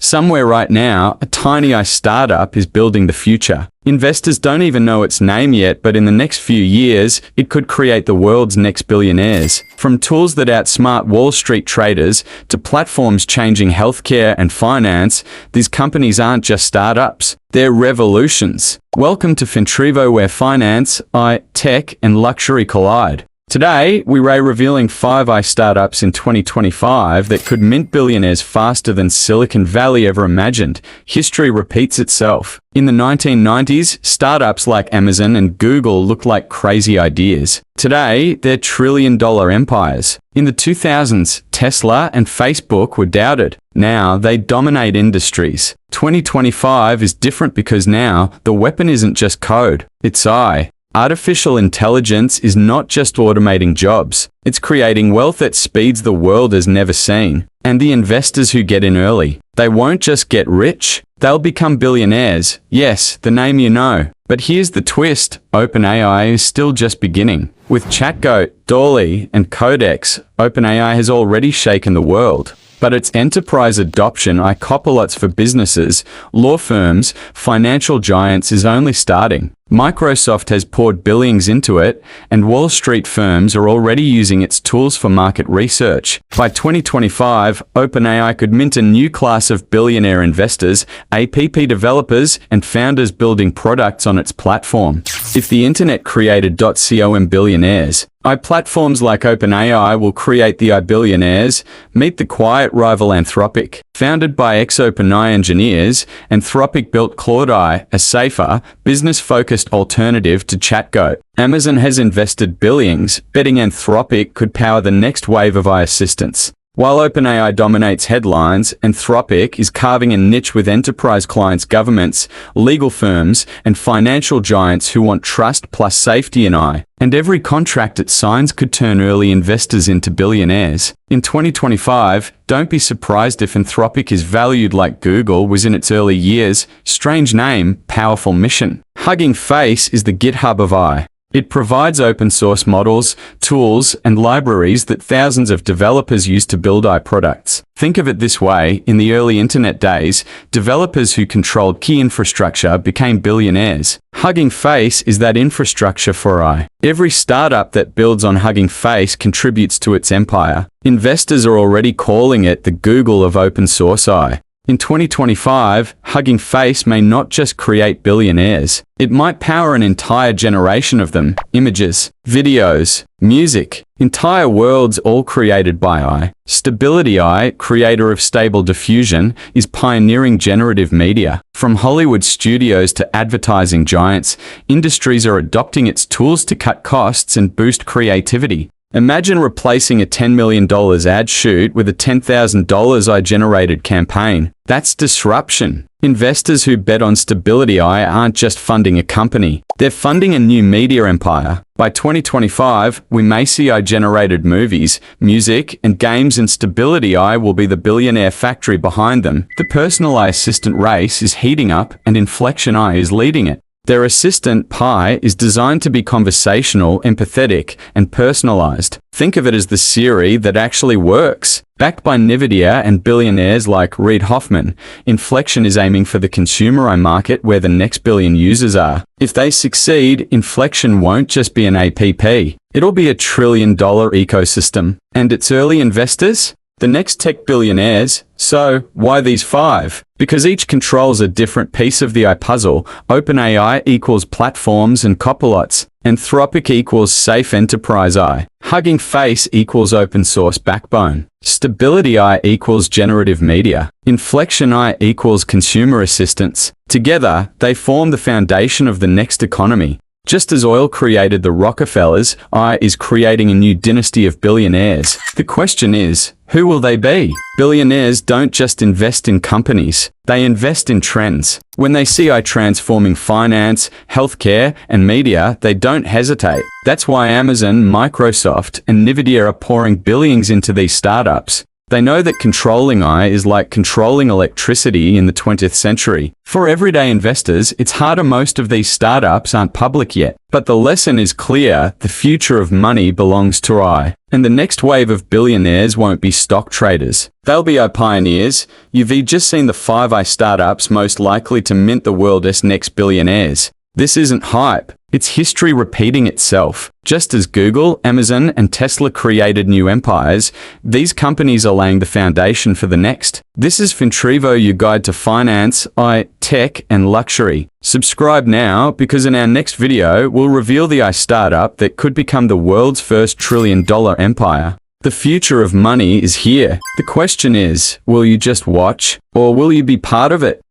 Somewhere right now, a tiny AI startup is building the future. Investors don't even know its name yet, but in the next few years, it could create the world's next billionaires. From tools that outsmart Wall Street traders to platforms changing healthcare and finance, these companies aren't just startups, they're revolutions. Welcome to FINTRIVO, where finance, AI, tech, and luxury collide. Today, we're revealing 5 AI startups in 2025 that could mint billionaires faster than Silicon Valley ever imagined. History repeats itself. In the 1990s, startups like Amazon and Google looked like crazy ideas. Today, they're trillion-dollar empires. In the 2000s, Tesla and Facebook were doubted. Now, they dominate industries. 2025 is different because now, the weapon isn't just code, it's AI. Artificial intelligence is not just automating jobs, it's creating wealth at speeds the world has never seen. And the investors who get in early, they won't just get rich, they'll become billionaires. Yes, the name you know. But here's the twist, OpenAI is still just beginning. With ChatGPT, DALL-E, and Codex, OpenAI has already shaken the world. But its enterprise adoption, AI copilots for businesses, law firms, financial giants is only starting. Microsoft has poured billions into it, and Wall Street firms are already using its tools for market research. By 2025, OpenAI could mint a new class of billionaire investors, app developers, and founders building products on its platform. If the internet created .com billionaires, AI platforms like OpenAI will create the AI billionaires. Meet the quiet rival Anthropic. Founded by ex-OpenAI engineers, Anthropic built Claude AI, a safer, business-focused alternative to ChatGPT. Amazon has invested billions, betting Anthropic could power the next wave of AI assistants. While OpenAI dominates headlines, Anthropic is carving a niche with enterprise clients, governments, legal firms, and financial giants who want trust plus safety in AI. And every contract it signs could turn early investors into billionaires. In 2025, don't be surprised if Anthropic is valued like Google was in its early years. Strange name, powerful mission. Hugging Face is the GitHub of AI. It provides open-source models, tools, and libraries that thousands of developers use to build AI products. Think of it this way, in the early internet days, developers who controlled key infrastructure became billionaires. Hugging Face is that infrastructure for AI. Every startup that builds on Hugging Face contributes to its empire. Investors are already calling it the Google of open-source AI. In 2025, Hugging Face may not just create billionaires. It might power an entire generation of them. Images, videos, music, entire worlds all created by AI. Stability AI, creator of Stable Diffusion, is pioneering generative media. From Hollywood studios to advertising giants, industries are adopting its tools to cut costs and boost creativity. Imagine replacing a $10 million ad shoot with a $10,000 AI-generated campaign. That's disruption. Investors who bet on Stability AI aren't just funding a company, they're funding a new media empire. By 2025, we may see AI-generated movies, music, and games, and Stability AI will be the billionaire factory behind them. The personal AI assistant race is heating up, and Inflection AI is leading it. Their assistant, Pi, is designed to be conversational, empathetic, and personalized. Think of it as the Siri that actually works. Backed by NVIDIA and billionaires like Reid Hoffman, Inflection is aiming for the consumer AI market where the next billion users are. If they succeed, Inflection won't just be an app. It'll be a trillion-dollar ecosystem. And its early investors? The next tech billionaires. So, why these 5? Because each controls a different piece of the AI puzzle. OpenAI equals platforms and copilots. Anthropic equals safe enterprise AI. Hugging Face equals open source backbone. Stability AI equals generative media. Inflection AI equals consumer assistance. Together, they form the foundation of the next economy. Just as oil created the Rockefellers, AI is creating a new dynasty of billionaires. The question is, who will they be? Billionaires don't just invest in companies, they invest in trends. When they see AI transforming finance, healthcare, and media, they don't hesitate. That's why Amazon, Microsoft, and NVIDIA are pouring billions into these startups. They know that controlling AI is like controlling electricity in the 20th century. For everyday investors, it's harder. Most of these startups aren't public yet. But the lesson is clear: the future of money belongs to AI. And the next wave of billionaires won't be stock traders. They'll be AI pioneers. You've just seen the 5 AI startups most likely to mint the world's next billionaires. This isn't hype. It's history repeating itself. Just as Google, Amazon, and Tesla created new empires, these companies are laying the foundation for the next. This is FINTRIVO, your guide to finance, AI, tech, and luxury. Subscribe now, because in our next video, we'll reveal the AI startup that could become the world's first trillion-dollar empire. The future of money is here. The question is, will you just watch, or will you be part of it?